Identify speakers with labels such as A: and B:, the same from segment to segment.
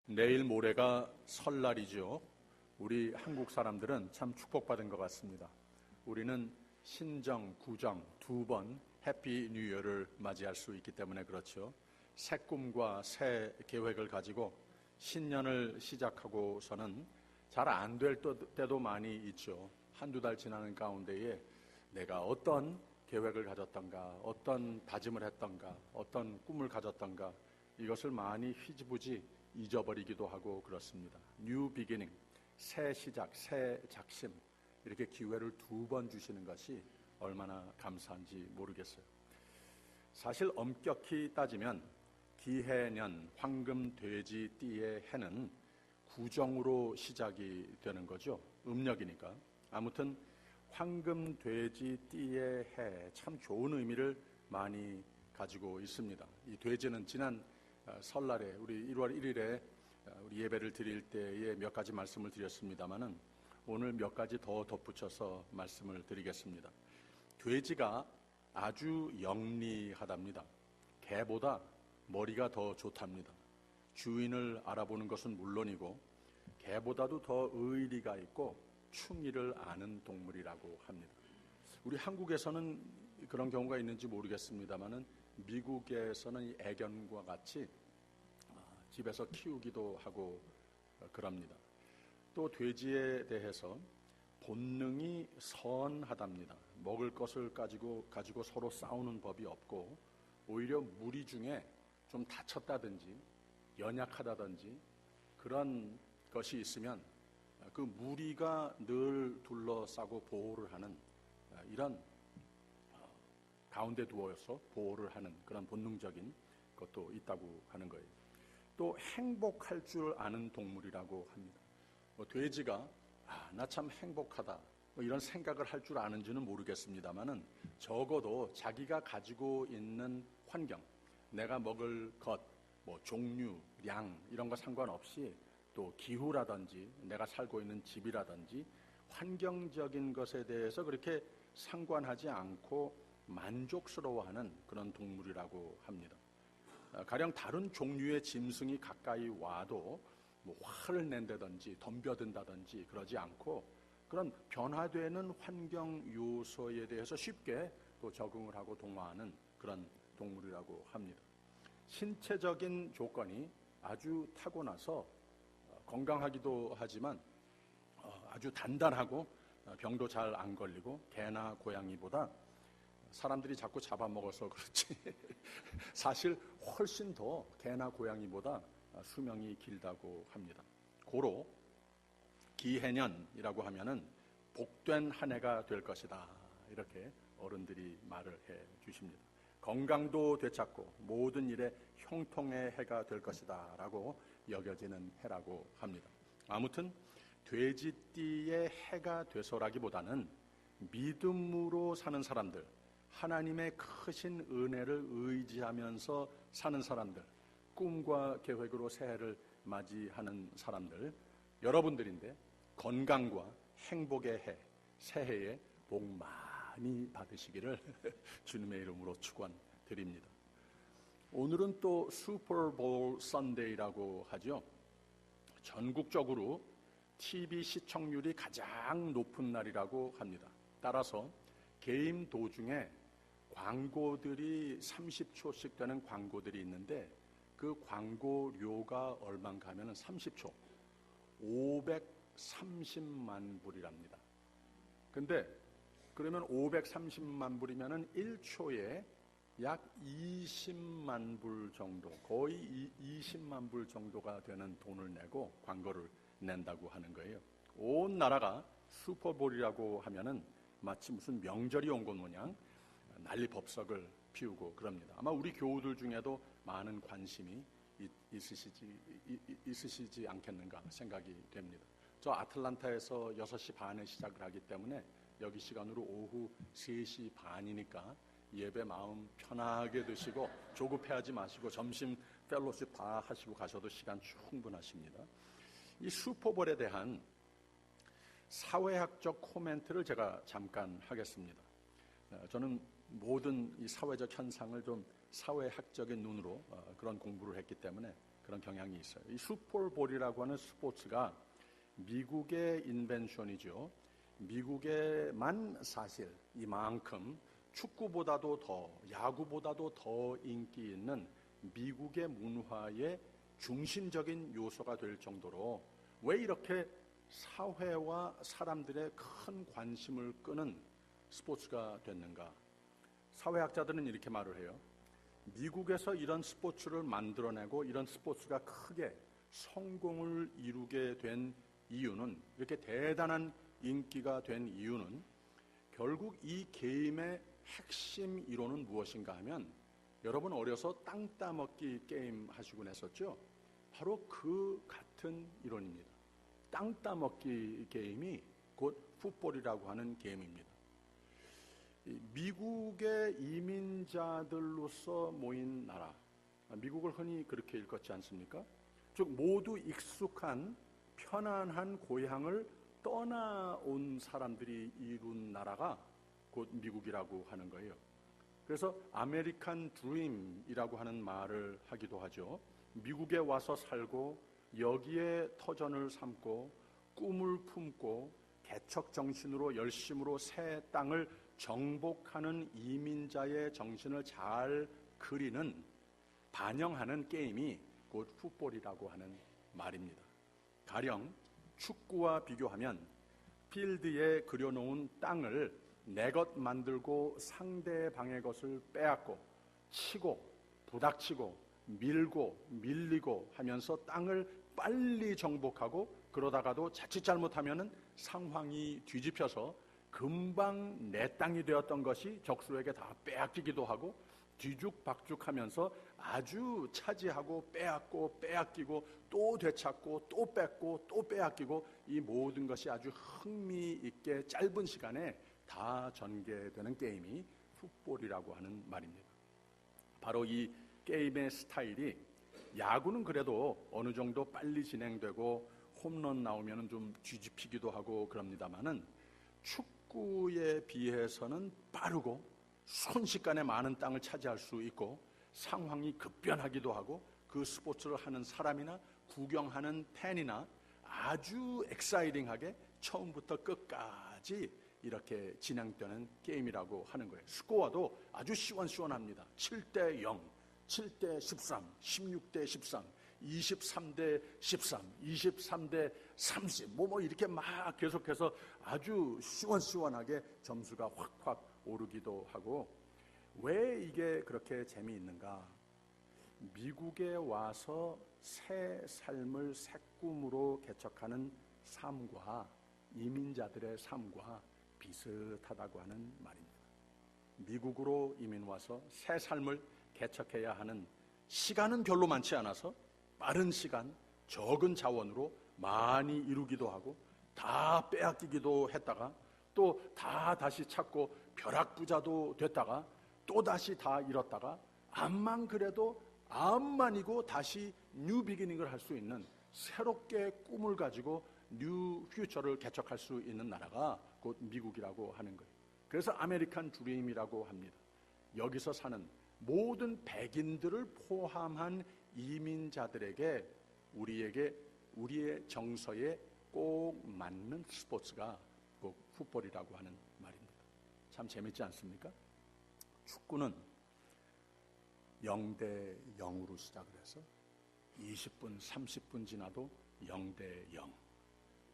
A: 내일 모레가 설날이죠. 우리 한국 사람들은 참 축복받은 것 같습니다. 우리는 신정, 구정 두 번 해피 뉴 이어를 맞이할 수 있기 때문에 그렇죠. 새 꿈과 새 계획을 가지고 신년을 시작하고서는 잘 안 될 때도 많이 있죠. 한두 달 지나는 가운데에 내가 어떤 계획을 가졌던가, 어떤 다짐을 했던가, 어떤 꿈을 가졌던가, 이것을 많이 휘지부지 잊어버리기도 하고 그렇습니다. 뉴 비기닝, 새 시작, 새 작심, 이렇게 기회를 두 번 주시는 것이 얼마나 감사한지 모르겠어요. 사실 엄격히 따지면 기해년, 황금, 돼지, 띠의 해는 구정으로 시작이 되는 거죠. 음력이니까. 아무튼 황금, 돼지, 띠의 해, 참 좋은 의미를 많이 가지고 있습니다. 이 돼지는 지난 설날에 우리 1월 1일에 우리 예배를 드릴 때에 몇 가지 말씀을 드렸습니다마는 오늘 몇 가지 더 덧붙여서 말씀을 드리겠습니다. 돼지가 아주 영리하답니다. 개보다 머리가 더 좋답니다. 주인을 알아보는 것은 물론이고 개보다도 더 의리가 있고 충의를 아는 동물이라고 합니다. 우리 한국에서는 그런 경우가 있는지 모르겠습니다마는 미국에서는 이 애견과 같이 집에서 키우기도 하고 그럽니다. 또 돼지에 대해서 본능이 선하답니다. 먹을 것을 가지고 서로 싸우는 법이 없고 오히려 무리 중에 좀 다쳤다든지 연약하다든지 그런 것이 있으면 그 무리가 늘 둘러싸고 보호를 하는 이런 가운데 두어서 보호를 하는 그런 본능적인 것도 있다고 하는 거예요. 또 행복할 줄 아는 동물이라고 합니다. 돼지가 나 참 행복하다 이런 생각을 할 줄 아는지는 모르겠습니다만은 적어도 자기가 가지고 있는 환경, 내가 먹을 것, 종류, 양 이런 거 상관없이 또 기후라든지 내가 살고 있는 집이라든지 환경적인 것에 대해서 그렇게 상관하지 않고 만족스러워하는 그런 동물이라고 합니다. 가령 다른 종류의 짐승이 가까이 와도 화를 낸다든지 덤벼든다든지 그러지 않고 그런 변화되는 환경 요소에 대해서 쉽게 또 적응을 하고 동화하는 그런 동물이라고 합니다. 신체적인 조건이 아주 타고나서 건강하기도 하지만 아주 단단하고 병도 잘 안 걸리고 개나 고양이보다 사람들이 자꾸 잡아먹어서 그렇지 사실 훨씬 더 개나 고양이보다 수명이 길다고 합니다. 고로 기해년이라고 하면은 복된 한 해가 될 것이다 이렇게 어른들이 말을 해 주십니다. 건강도 되찾고 모든 일에 형통의 해가 될 것이다 라고 여겨지는 해라고 합니다. 아무튼 돼지띠의 해가 되서라기보다는 믿음으로 사는 사람들, 하나님의 크신 은혜를 의지하면서 사는 사람들, 꿈과 계획으로 새해를 맞이하는 사람들, 여러분들인데 건강과 행복의 해, 새해에 복 많이 받으시기를 주님의 이름으로 축원드립니다. 오늘은 또 슈퍼볼 선데이라고 하죠. 전국적으로 TV 시청률이 가장 높은 날이라고 합니다. 따라서 게임 도중에 광고들이 30초씩 되는 광고들이 있는데 그 광고료가 얼마인가 하면 30초 530만 불이랍니다. 근데 그러면 530만 불이면 1초에 약 20만 불 정도, 거의 20만 불 정도가 되는 돈을 내고 광고를 낸다고 하는 거예요. 온 나라가 슈퍼볼이라고 하면은 마치 무슨 명절이 온 것 모양 난리법석을 피우고 그럽니다. 아마 우리 교우들 중에도 많은 관심이 있으시지 않겠는가 생각이 됩니다. 저 아틀란타에서 6시 반에 시작을 하기 때문에 여기 시간으로 오후 3시 반이니까 예배 마음 편하게 드시고 조급해하지 마시고 점심 펠로십 다 하시고 가셔도 시간 충분하십니다. 이 슈퍼볼에 대한 사회학적 코멘트를 제가 잠깐 하겠습니다. 저는 모든 이 사회적 현상을 좀 사회학적인 눈으로 그런 공부를 했기 때문에 그런 경향이 있어요. 이 슈퍼볼이라고 하는 스포츠가 미국의 인벤션이죠. 미국에만 사실 이만큼 축구보다도 더, 야구보다도 더 인기 있는 미국의 문화의 중심적인 요소가 될 정도로 왜 이렇게 사회와 사람들의 큰 관심을 끄는 스포츠가 됐는가? 사회학자들은 이렇게 말을 해요. 미국에서 이런 스포츠를 만들어내고 이런 스포츠가 크게 성공을 이루게 된 이유는, 이렇게 대단한 인기가 된 이유는 결국 이 게임의 핵심 이론은 무엇인가 하면, 여러분 어려서 땅 따먹기 게임 하시곤 했었죠? 바로 그 같은 이론입니다. 땅 따먹기 게임이 곧 풋볼이라고 하는 게임입니다. 미국의 이민자들로서 모인 나라, 미국을 흔히 그렇게 일컫지 않습니까? 즉 모두 익숙한 편안한 고향을 떠나온 사람들이 이룬 나라가 곧 미국이라고 하는 거예요. 그래서 아메리칸 드림이라고 하는 말을 하기도 하죠. 미국에 와서 살고 여기에 터전을 삼고 꿈을 품고 개척 정신으로 열심으로 새 땅을 정복하는 이민자의 정신을 잘 그리는, 반영하는 게임이 곧 풋볼이라고 하는 말입니다. 가령 축구와 비교하면 필드에 그려놓은 땅을 내 것 만들고 상대방의 것을 빼앗고 치고 부닥치고 밀고 밀리고 하면서 땅을 빨리 정복하고, 그러다가도 자칫 잘못하면 상황이 뒤집혀서 금방 내 땅이 되었던 것이 적수에게 다 빼앗기기도 하고, 뒤죽박죽하면서 아주 차지하고 빼앗고 빼앗기고 또 되찾고 또 뺏고 또 빼앗기고, 이 모든 것이 아주 흥미있게 짧은 시간에 다 전개되는 게임이 풋볼이라고 하는 말입니다. 바로 이 게임의 스타일이, 야구는 그래도 어느 정도 빨리 진행되고 홈런 나오면 좀 뒤집히기도 하고 그럽니다만은, 축구에 비해서는 빠르고 순식간에 많은 땅을 차지할 수 있고 상황이 급변하기도 하고, 그 스포츠를 하는 사람이나 구경하는 팬이나 아주 엑사이팅하게 처음부터 끝까지 이렇게 진행되는 게임이라고 하는 거예요. 스코어도 아주 시원시원합니다. 7대 0, 7대 13, 16대 13, 23대 13, 23대 30, 뭐 이렇게 막 계속해서 아주 시원시원하게 점수가 확확 오르기도 하고. 왜 이게 그렇게 재미있는가? 미국에 와서 새 삶을 새 꿈으로 개척하는 삶과 이민자들의 삶과 비슷하다고 하는 말입니다. 미국으로 이민 와서 새 삶을 개척해야 하는 시간은 별로 많지 않아서 빠른 시간, 적은 자원으로 많이 이루기도 하고 다 빼앗기기도 했다가 또 다 다시 찾고 벼락부자도 됐다가 또 다시 다 잃었다가 암만 그래도 암만이고 다시 뉴 비기닝을 할 수 있는, 새롭게 꿈을 가지고 뉴 퓨처를 개척할 수 있는 나라가 곧 미국이라고 하는 거예요. 그래서 아메리칸 드림이라고 합니다. 여기서 사는 모든 백인들을 포함한 이민자들에게, 우리의 정서에 꼭 맞는 스포츠가 꼭 풋볼이라고 하는 말입니다. 참 재밌지 않습니까? 축구는 0대 0으로 시작을 해서 20분, 30분 지나도 0대 0,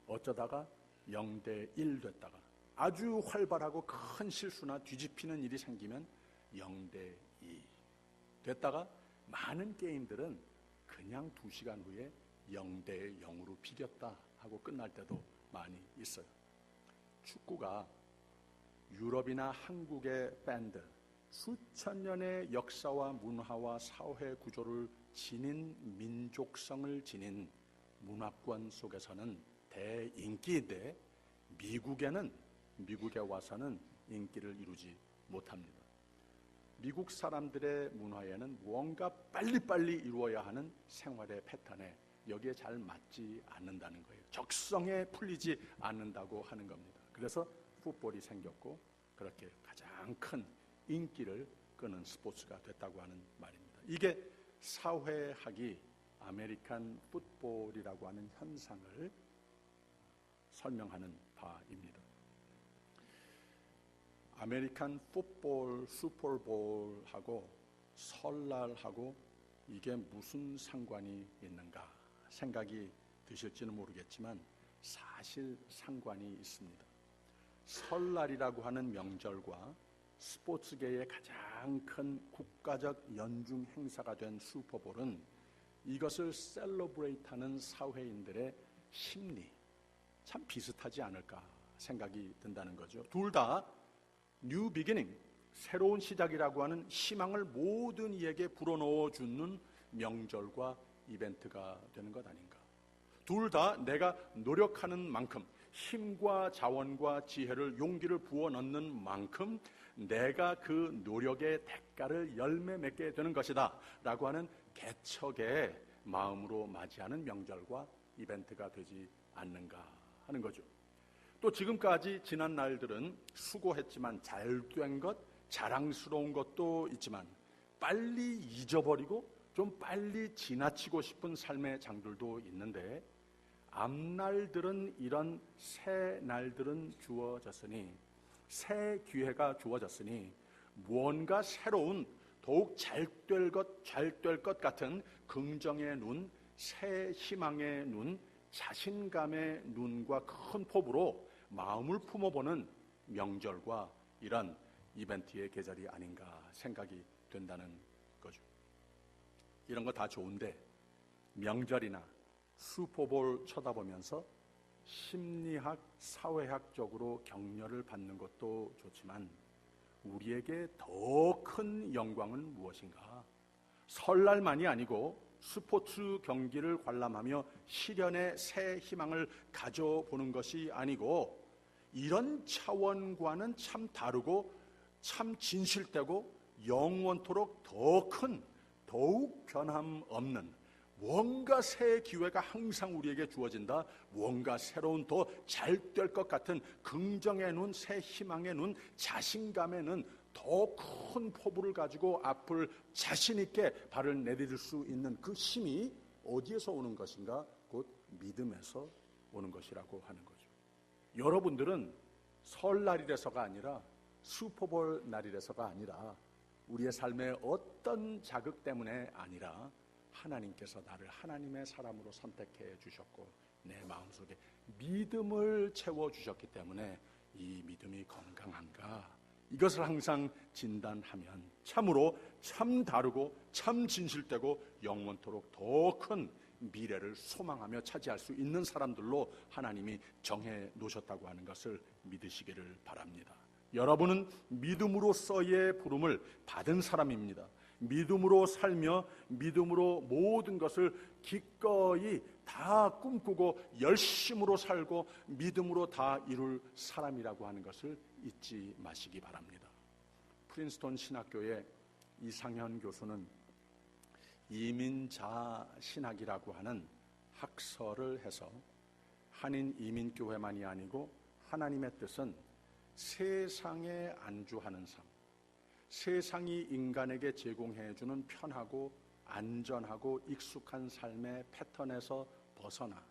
A: 어쩌다가 0대 1 됐다가 아주 활발하고 큰 실수나 뒤집히는 일이 생기면 0대 2 됐다가, 많은 게임들은 그냥 2시간 후에 0대 0으로 비겼다 하고 끝날 때도 많이 있어요. 축구가 유럽이나 한국의 밴드, 수천 년의 역사와 문화와 사회 구조를 지닌, 민족성을 지닌 문화권 속에서는 대인기인데, 미국에 와서는 인기를 이루지 못합니다. 미국 사람들의 문화에는 무언가 빨리빨리 이루어야 하는 생활의 패턴에 여기에 잘 맞지 않는다는 거예요. 적성에 풀리지 않는다고 하는 겁니다. 그래서 풋볼이 생겼고 그렇게 가장 큰 인기를 끄는 스포츠가 됐다고 하는 말입니다. 이게 사회학이 아메리칸 풋볼이라고 하는 현상을 설명하는 바입니다. 아메리칸 풋볼, 슈퍼볼하고 설날하고 이게 무슨 상관이 있는가 생각이 드실지는 모르겠지만 사실 상관이 있습니다. 설날이라고 하는 명절과 스포츠계의 가장 큰 국가적 연중 행사가 된 슈퍼볼은 이것을 셀러브레이트하는 사회인들의 심리 참 비슷하지 않을까 생각이 든다는 거죠. 둘 다 뉴 비기닝, 새로운 시작이라고 하는 희망을 모든 이에게 불어넣어 주는 명절과 이벤트가 되는 것 아닌가. 둘 다 내가 노력하는 만큼 힘과 자원과 지혜를 용기를 부어 넣는 만큼 내가 그 노력의 대가를 열매 맺게 되는 것이다 라고 하는 개척의 마음으로 맞이하는 명절과 이벤트가 되지 않는가 하는 거죠. 또 지금까지 지난 날들은 수고했지만 잘된 것, 자랑스러운 것도 있지만 빨리 잊어버리고 좀 빨리 지나치고 싶은 삶의 장들도 있는데 앞날들은 이런 새 날들은 주어졌으니 새 기회가 주어졌으니 무언가 새로운 더욱 잘 될 것 같은 긍정의 눈, 새 희망의 눈, 자신감의 눈과 큰 포부로 마음을 품어보는 명절과 이런 이벤트의 계절이 아닌가 생각이 된다는 거죠. 이런 거 다 좋은데 명절이나 슈퍼볼 쳐다보면서 심리학, 사회학적으로 격려를 받는 것도 좋지만 우리에게 더 큰 영광은 무엇인가? 설날만이 아니고 스포츠 경기를 관람하며 실현의 새 희망을 가져보는 것이 아니고 이런 차원과는 참 다르고 참 진실되고 영원토록 더 큰, 더욱 변함없는 무언가 새 기회가 항상 우리에게 주어진다. 무언가 새로운 더 잘 될 것 같은 긍정의 눈, 새 희망의 눈, 자신감의 눈, 더 큰 포부를 가지고 앞을 자신 있게 발을 내디딜 수 있는 그 힘이 어디에서 오는 것인가? 곧 믿음에서 오는 것이라고 하는 거죠. 여러분들은 설날이라서가 아니라 슈퍼볼 날이라서가 아니라 우리의 삶의 어떤 자극 때문에 아니라 하나님께서 나를 하나님의 사람으로 선택해 주셨고 내 마음속에 믿음을 채워주셨기 때문에 이 믿음이 건강한가 이것을 항상 진단하면 참으로 참 다르고 참 진실되고 영원토록 더 큰 미래를 소망하며 차지할 수 있는 사람들로 하나님이 정해 놓으셨다고 하는 것을 믿으시기를 바랍니다. 여러분은 믿음으로서의 부름을 받은 사람입니다. 믿음으로 살며 믿음으로 모든 것을 기꺼이 다 꿈꾸고 열심으로 살고 믿음으로 다 이룰 사람이라고 하는 것을 잊지 마시기 바랍니다. 프린스턴 신학교의 이상현 교수는 이민자 신학이라고 하는 학설을 해서 한인 이민교회만이 아니고 하나님의 뜻은 세상에 안주하는 삶, 세상이 인간에게 제공해주는 편하고 안전하고 익숙한 삶의 패턴에서 벗어나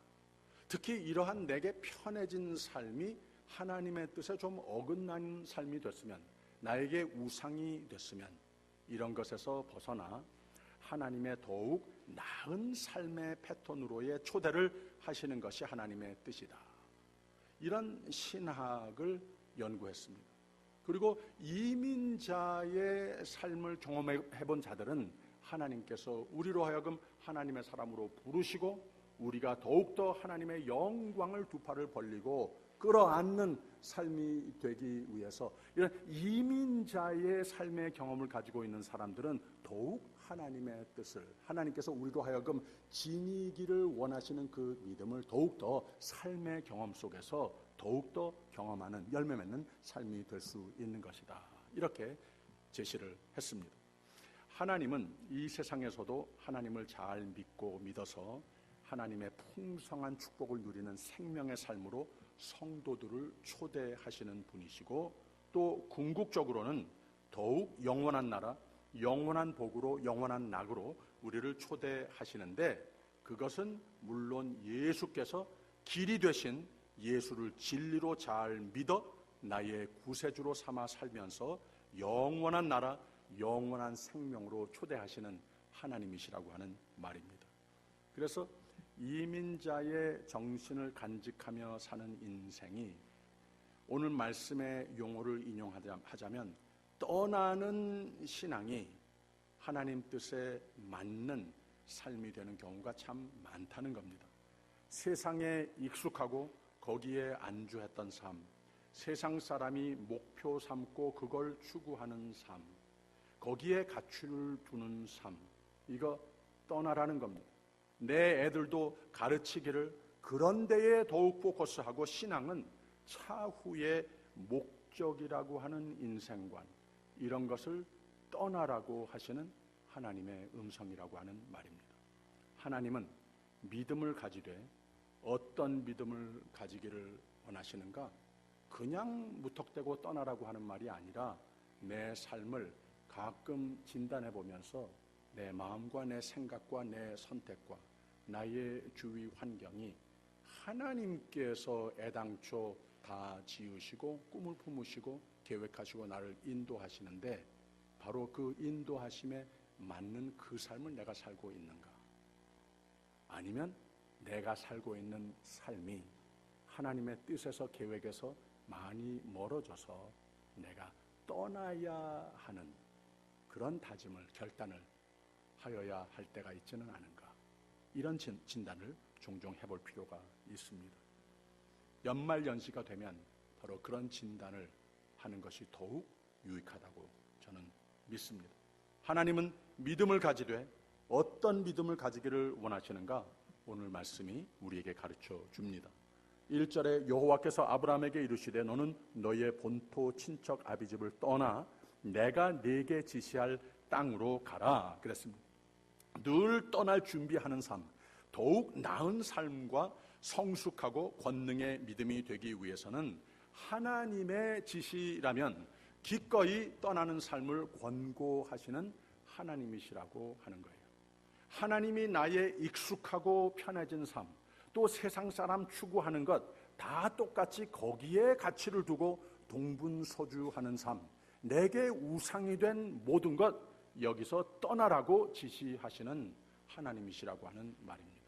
A: 특히 이러한 내게 편해진 삶이 하나님의 뜻에 좀 어긋난 삶이 됐으면 나에게 우상이 됐으면 이런 것에서 벗어나 하나님의 더욱 나은 삶의 패턴으로의 초대를 하시는 것이 하나님의 뜻이다. 이런 신학을 연구했습니다. 그리고 이민자의 삶을 경험해본 자들은 하나님께서 우리로 하여금 하나님의 사람으로 부르시고 우리가 더욱더 하나님의 영광을 두 팔을 벌리고 끌어안는 삶이 되기 위해서 이런 이민자의 삶의 경험을 가지고 있는 사람들은 더욱 하나님의 뜻을 하나님께서 우리로 하여금 지니기를 원하시는 그 믿음을 더욱더 삶의 경험 속에서 더욱더 경험하는 열매 맺는 삶이 될 수 있는 것이다. 이렇게 제시를 했습니다. 하나님은 이 세상에서도 하나님을 잘 믿고 믿어서 하나님의 풍성한 축복을 누리는 생명의 삶으로 성도들을 초대하시는 분이시고 또 궁극적으로는 더욱 영원한 나라, 영원한 복으로 영원한 낙으로 우리를 초대하시는데 그것은 물론 예수께서 길이 되신 예수를 진리로 잘 믿어 나의 구세주로 삼아 살면서 영원한 나라, 영원한 생명으로 초대하시는 하나님이시라고 하는 말입니다. 그래서 이민자의 정신을 간직하며 사는 인생이 오늘 말씀의 용어를 인용하자면 떠나는 신앙이 하나님 뜻에 맞는 삶이 되는 경우가 참 많다는 겁니다. 세상에 익숙하고 거기에 안주했던 삶, 세상 사람이 목표 삼고 그걸 추구하는 삶, 거기에 가치를 두는 삶, 이거 떠나라는 겁니다. 내 애들도 가르치기를 그런 데에 더욱 포커스하고 신앙은 차후의 목적이라고 하는 인생관, 이런 것을 떠나라고 하시는 하나님의 음성이라고 하는 말입니다. 하나님은 믿음을 가지되 어떤 믿음을 가지기를 원하시는가? 그냥 무턱대고 떠나라고 하는 말이 아니라 내 삶을 가끔 진단해 보면서 내 마음과 내 생각과 내 선택과 나의 주위 환경이 하나님께서 애당초 다 지으시고 꿈을 품으시고 계획하시고 나를 인도하시는데 바로 그 인도하심에 맞는 그 삶을 내가 살고 있는가? 아니면 내가 살고 있는 삶이 하나님의 뜻에서 계획에서 많이 멀어져서 내가 떠나야 하는 그런 다짐을, 결단을 하여야 할 때가 있지는 않은가? 이런 진단을 종종 해볼 필요가 있습니다. 연말연시가 되면 바로 그런 진단을 하는 것이 더욱 유익하다고 저는 믿습니다. 하나님은 믿음을 가지되 어떤 믿음을 가지기를 원하시는가? 오늘 말씀이 우리에게 가르쳐 줍니다. 1절에 여호와께서 아브라함에게 이르시되 너는 너의 본토 친척 아비집을 떠나 내가 네게 지시할 땅으로 가라 그랬습니다. 늘 떠날 준비하는 삶, 더욱 나은 삶과 성숙하고 권능의 믿음이 되기 위해서는 하나님의 지시라면 기꺼이 떠나는 삶을 권고하시는 하나님이시라고 하는 거예요. 하나님이 나의 익숙하고 편해진 삶, 또 세상 사람 추구하는 것 다 똑같이 거기에 가치를 두고 동분서주하는 삶, 내게 우상이 된 모든 것 여기서 떠나라고 지시하시는 하나님이시라고 하는 말입니다.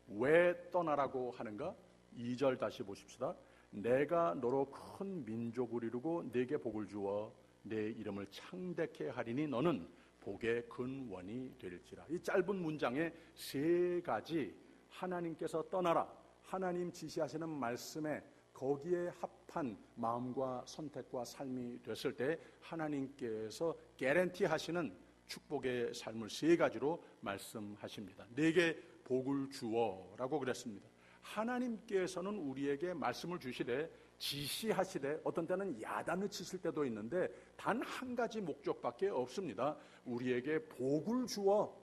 A: 왜 떠나라고 하는가? 2절 다시 보십시다. 내가 너로 큰 민족을 이루고 네게 복을 주어 내 이름을 창대케 하리니 너는 복의 근원이 될지라. 이 짧은 문장에 세 가지 하나님께서 떠나라, 하나님 지시하시는 말씀에 거기에 합한 마음과 선택과 삶이 됐을 때 하나님께서 개런티 하시는 축복의 삶을 세 가지로 말씀하십니다. 내게 복을 주어 라고 그랬습니다. 하나님께서는 우리에게 말씀을 주시되 지시하시되 어떤 때는 야단을 치실 때도 있는데 단 한 가지 목적밖에 없습니다. 우리에게 복을 주어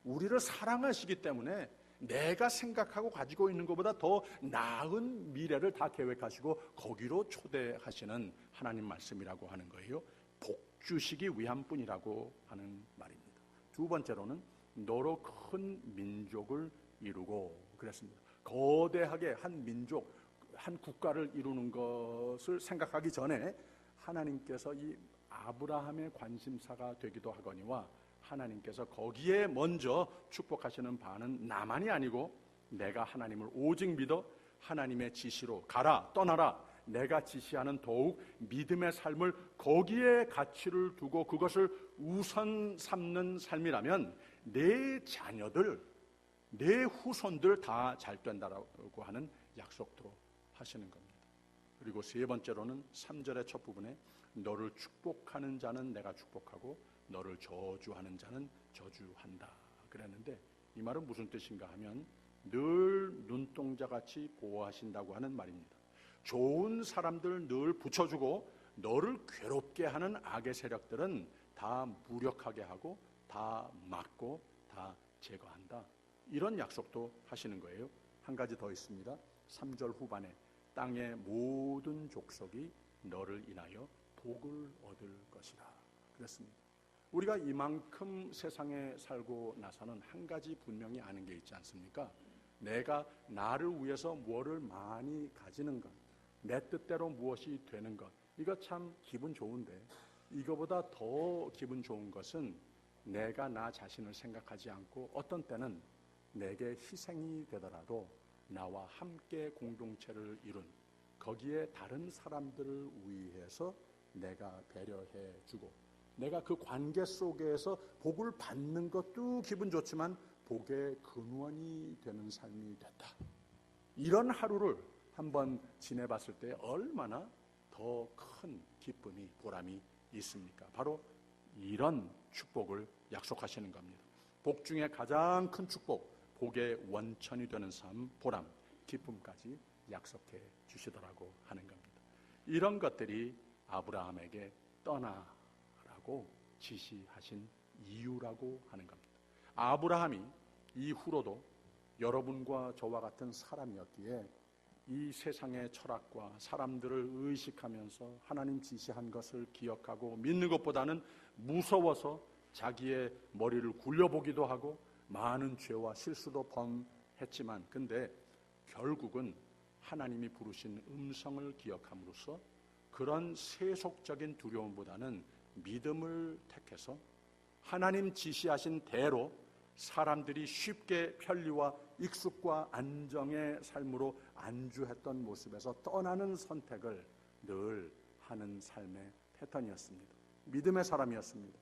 A: 우리를 사랑하시기 때문에 내가 생각하고 가지고 있는 것보다 더 나은 미래를 다 계획하시고 거기로 초대하시는 하나님 말씀이라고 하는 거예요. 복 주시기 위한 뿐이라고 하는 말입니다. 두 번째로는 너로 큰 민족을 이루고 그랬습니다. 거대하게 한 민족, 한 국가를 이루는 것을 생각하기 전에 하나님께서 이 아브라함의 관심사가 되기도 하거니와 하나님께서 거기에 먼저 축복하시는 바는 나만이 아니고 내가 하나님을 오직 믿어 하나님의 지시로 가라, 떠나라, 내가 지시하는 더욱 믿음의 삶을 거기에 가치를 두고 그것을 우선 삼는 삶이라면 내 자녀들, 내 후손들 다 잘 된다라고 하는 약속도 하시는 겁니다. 그리고 세 번째로는 3절의 첫 부분에 너를 축복하는 자는 내가 축복하고 너를 저주하는 자는 저주한다 그랬는데 이 말은 무슨 뜻인가 하면 늘 눈동자같이 보호하신다고 하는 말입니다. 좋은 사람들 늘 붙여주고 너를 괴롭게 하는 악의 세력들은 다 무력하게 하고 다 막고 다 제거한다. 이런 약속도 하시는 거예요. 한 가지 더 있습니다. 3절 후반에 땅의 모든 족속이 너를 인하여 복을 얻을 것이라 그랬습니다. 우리가 이만큼 세상에 살고 나서는 한 가지 분명히 아는 게 있지 않습니까? 내가 나를 위해서 뭐를 많이 가지는 것, 내 뜻대로 무엇이 되는 것, 이거 참 기분 좋은데 이거보다 더 기분 좋은 것은 내가 나 자신을 생각하지 않고 어떤 때는 내게 희생이 되더라도 나와 함께 공동체를 이룬 거기에 다른 사람들을 위해서 내가 배려해 주고 내가 그 관계 속에서 복을 받는 것도 기분 좋지만 복의 근원이 되는 삶이 됐다. 이런 하루를 한번 지내봤을 때 얼마나 더 큰 기쁨이 보람이 있습니까? 바로 이런 축복을 약속하시는 겁니다. 복 중에 가장 큰 축복, 복의 원천이 되는 삶, 보람, 기쁨까지 약속해 주시더라고 하는 겁니다. 이런 것들이 아브라함에게 떠나라고 지시하신 이유라고 하는 겁니다. 아브라함이 이후로도 여러분과 저와 같은 사람이었기에 이 세상의 철학과 사람들을 의식하면서 하나님 지시한 것을 기억하고 믿는 것보다는 무서워서 자기의 머리를 굴려보기도 하고 많은 죄와 실수도 범했지만 근데 결국은 하나님이 부르신 음성을 기억함으로써 그런 세속적인 두려움보다는 믿음을 택해서 하나님 지시하신 대로 사람들이 쉽게 편리와 익숙과 안정의 삶으로 안주했던 모습에서 떠나는 선택을 늘 하는 삶의 패턴이었습니다. 믿음의 사람이었습니다.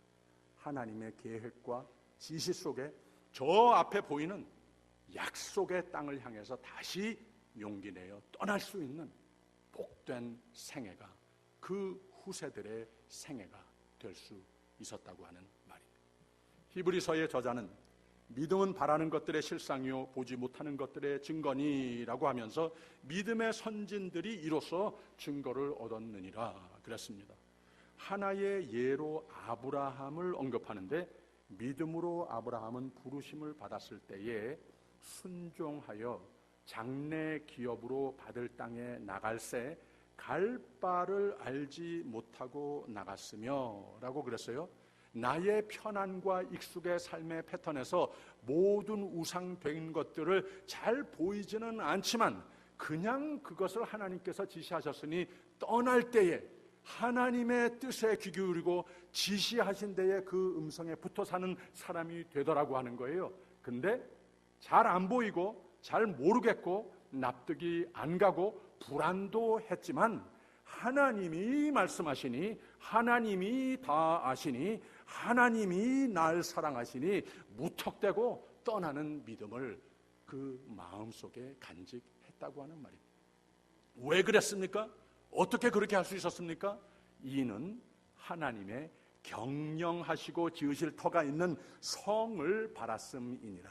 A: 하나님의 계획과 지시 속에 저 앞에 보이는 약속의 땅을 향해서 다시 용기 내어 떠날 수 있는 복된 생애가 그 후세들의 생애가 될 수 있었다고 하는 말입니다. 히브리서의 저자는 믿음은 바라는 것들의 실상이요 보지 못하는 것들의 증거니라고 하면서 믿음의 선진들이 이로써 증거를 얻었느니라 그랬습니다. 하나의 예로 아브라함을 언급하는데 믿음으로 아브라함은 부르심을 받았을 때에 순종하여 장래 기업으로 받을 땅에 나갈새 갈 바를 알지 못하고 나갔으며 라고 그랬어요. 나의 편안과 익숙의 삶의 패턴에서 모든 우상된 것들을 잘 보이지는 않지만 그냥 그것을 하나님께서 지시하셨으니 떠날 때에 하나님의 뜻에 귀 기울이고 지시하신 데에 그 음성에 붙어 사는 사람이 되더라고 하는 거예요. 근데 잘 안 보이고 잘 모르겠고 납득이 안 가고 불안도 했지만 하나님이 말씀하시니 하나님이 다 아시니 하나님이 날 사랑하시니 무턱대고 떠나는 믿음을 그 마음속에 간직했다고 하는 말입니다. 왜 그랬습니까? 어떻게 그렇게 할 수 있었습니까? 이는 하나님의 경영하시고 지으실 터가 있는 성을 바랐음이니라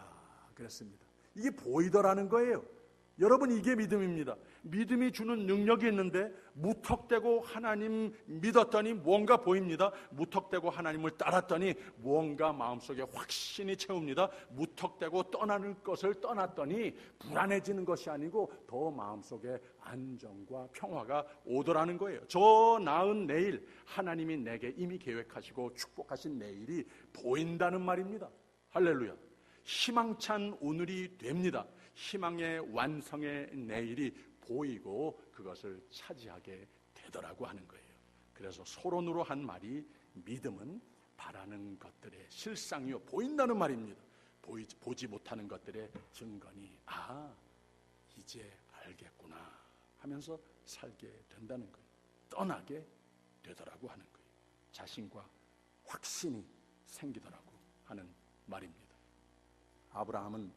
A: 그랬습니다. 이게 보이더라는 거예요. 여러분 이게 믿음입니다. 믿음이 주는 능력이 있는데 무턱대고 하나님 믿었더니 무언가 보입니다. 무턱대고 하나님을 따랐더니 무언가 마음속에 확신이 채웁니다. 무턱대고 떠나는 것을 떠났더니 불안해지는 것이 아니고 더 마음속에 안정과 평화가 오더라는 거예요. 저 나은 내일 하나님이 내게 이미 계획하시고 축복하신 내일이 보인다는 말입니다. 할렐루야. 희망찬 오늘이 됩니다. 희망의 완성의 내일이 보이고 그것을 차지하게 되더라고 하는 거예요. 그래서 서론으로 한 말이 믿음은 바라는 것들의 실상이요 보인다는 말입니다. 보지 못하는 것들의 증거니 이제 알겠구나 하면서 살게 된다는 거예요. 떠나게 되더라고 하는 거예요. 자신과 확신이 생기더라고 하는 말입니다. 아브라함은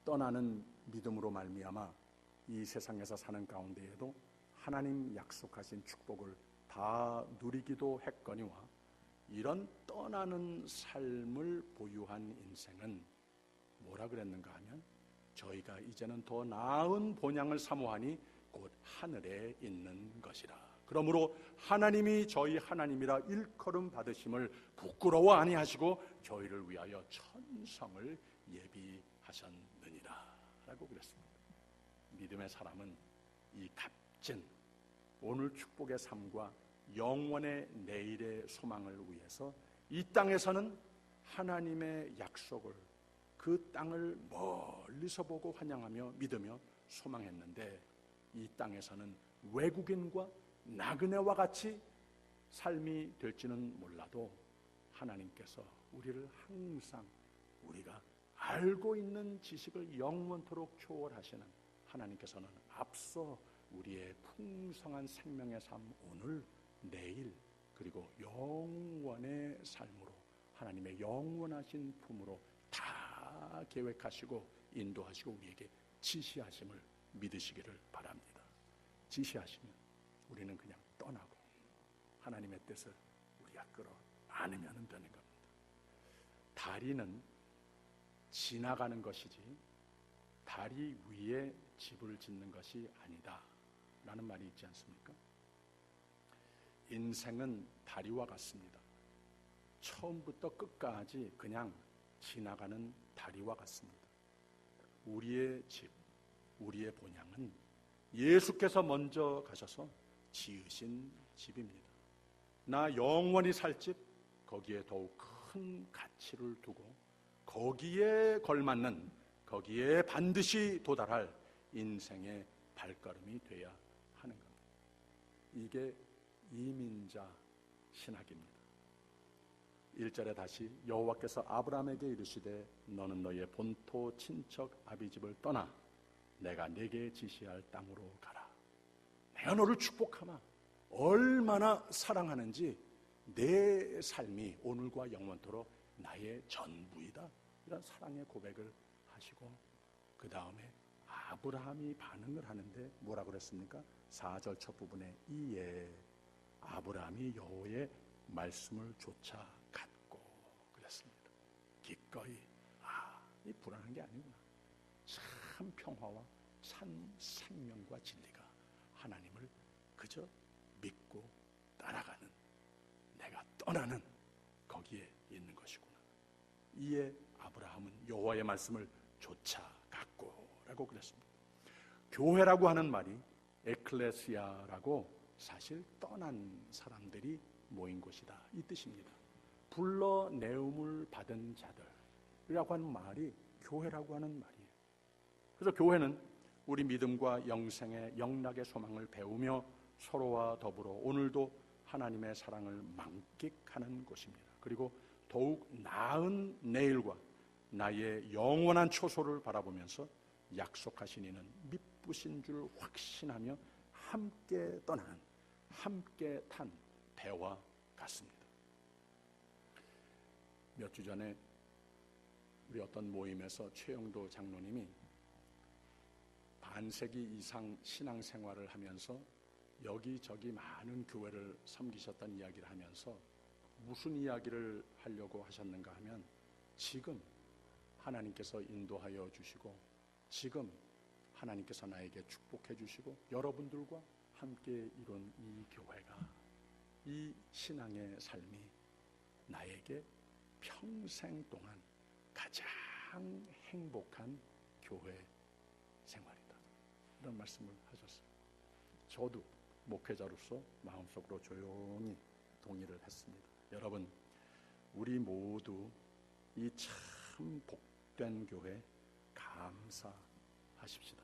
A: 떠나는 믿음으로 말미암아 이 세상에서 사는 가운데에도 하나님 약속하신 축복을 다 누리기도 했거니와 이런 떠나는 삶을 보유한 인생은 뭐라 그랬는가 하면 저희가 이제는 더 나은 본향을 사모하니 곧 하늘에 있는 것이라. 그러므로 하나님이 저희 하나님이라 일컬음 받으심을 부끄러워 아니하시고 저희를 위하여 천성을 예비하셨느니라 라고 그랬습니다. 믿음의 사람은 이 값진 오늘 축복의 삶과 영원의 내일의 소망을 위해서 이 땅에서는 하나님의 약속을 그 땅을 멀리서 보고 환영하며 믿으며 소망했는데 이 땅에서는 외국인과 나그네와 같이 삶이 될지는 몰라도 하나님께서 우리를 항상 우리가 알고 있는 지식을 영원토록 초월하시는 하나님께서는 앞서 우리의 풍성한 생명의 삶 오늘 내일 그리고 영원의 삶으로 하나님의 영원하신 품으로 다 계획하시고 인도하시고 우리에게 지시하심을 믿으시기를 바랍니다. 지시하시면 우리는 그냥 떠나고 하나님의 뜻을 우리가 끌어 안으면 되는 겁니다. 다리는 지나가는 것이지 다리 위에 집을 짓는 것이 아니다 라는 말이 있지 않습니까? 인생은 다리와 같습니다. 처음부터 끝까지 그냥 지나가는 다리와 같습니다. 우리의 집, 우리의 본향은 예수께서 먼저 가셔서 지으신 집입니다. 나 영원히 살 집, 거기에 더욱 큰 가치를 두고 거기에 걸맞는, 거기에 반드시 도달할 인생의 발걸음이 돼야 하는 겁니다. 이게 이민자 신학입니다. 1절에 다시 여호와께서 아브라함에게 이르시되 너는 너의 본토 친척 아비집을 떠나 내가 네게 지시할 땅으로 가라. 내가 너를 축복하마. 얼마나 사랑하는지 내 삶이 오늘과 영원토록 나의 전부이다. 이런 사랑의 고백을 하시고 그 다음에 아브라함이 반응을 하는데 뭐라고 그랬습니까? 4절 첫 부분에 이에 아브라함이 여호와의 말씀을 좇아 갖고 그랬습니다. 기꺼이 이 불안한 게 아니구나. 참 평화와 참 생명과 진리가 하나님을 그저 믿고 따라가는 내가 떠나는 거기에 있는 것이구나. 이에 아브라함은 여호와의 말씀을 좇아 갖고 라고 그랬습니다. 교회라고 하는 말이 에클레시아라고 사실 떠난 사람들이 모인 곳이다 이 뜻입니다. 불러내음을 받은 자들이라고 하는 말이 교회라고 하는 말이에요. 그래서 교회는 우리 믿음과 영생의 영락의 소망을 배우며 서로와 더불어 오늘도 하나님의 사랑을 만끽하는 곳입니다. 그리고 더욱 나은 내일과 나의 영원한 초소를 바라보면서 약속하신 이는 미쁘신 줄 확신하며 함께 떠나는, 함께 탄 배와 같습니다. 몇 주 전에 우리 어떤 모임에서 최영도 장로님이 반세기 이상 신앙생활을 하면서 여기저기 많은 교회를 섬기셨다는 이야기를 하면서 무슨 이야기를 하려고 하셨는가 하면 지금 하나님께서 인도하여 주시고 지금 하나님께서 나에게 축복해 주시고 여러분들과 함께 이룬 이 교회가 이 신앙의 삶이 나에게 평생 동안 가장 행복한 교회 생활이다. 이런 말씀을 하셨어요. 저도 목회자로서 마음속으로 조용히 동의를 했습니다. 여러분, 우리 모두 이 참 복된 교회 감사하십시다.